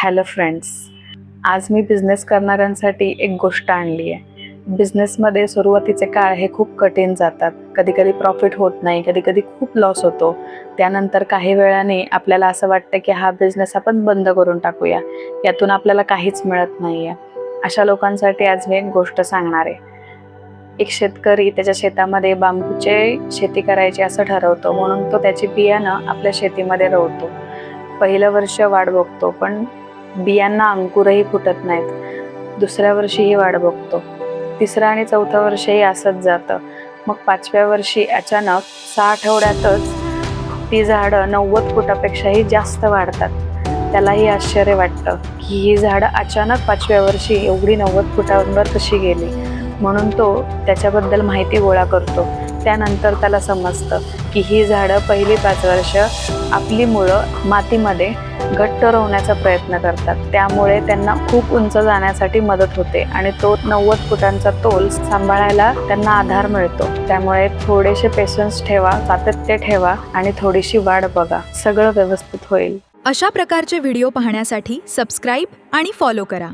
Hello friends, आज मी business करणाऱ्यांसाठी एक गोष्ट आणली आहे. बिझनेसमध्ये सुरुवातीचे काळ हे खूप कठीण जातात. कधी कधी प्रॉफिट होत नाही, कधी कधी खूप लॉस होतो. त्यानंतर काही वेळाने आपल्याला असं वाटतं की हा बिझनेस आपण बंद करून टाकूया, यातून आपल्याला काहीच मिळत नाही आहे. अशा लोकांसाठी आज मी एक गोष्ट सांगणार आहे. एक शेतकरी त्याच्या शेतामध्ये बांबूचे शेती करायची असं ठरवतो, म्हणून तो त्याची बियाणं आपल्या शेतीमध्ये रोवतो. पहिलं वर्ष वाट बघतो, पण बियांना अंकुरही फुटत नाहीत. दुसऱ्या वर्षीही वाट बघतो. तिसरं आणि चौथं वर्षही असंच जातं. मग 5व्या वर्षी अचानक 6 आठवड्यातच ती झाडं 90 फुटापेक्षाही जास्त वाढतात. त्यालाही आश्चर्य वाटतं की ही झाडं अचानक 5व्या वर्षी एवढी 90 फुटांवर कशी गेली. म्हणून तो त्याच्याबद्दल माहिती गोळा करतो. त्यानंतर त्याला समजतं की ही झाडं पहिली 5 वर्ष आपली मुळं मातीमध्ये घट्ट रोवण्याचा प्रयत्न करतात. त्यामुळे त्यांना खूप उंच जाण्यासाठी मदत होते आणि तो 90 फुटांचा तोल सांभाळायला त्यांना आधार मिळतो. त्यामुळे थोडेसे पेशन्स ठेवा, सातत्य ठेवा आणि थोडीशी वाट बघा. सगळं व्यवस्थित होईल. अशा प्रकारचे व्हिडिओ पाहण्यासाठी सबस्क्राईब आणि फॉलो करा.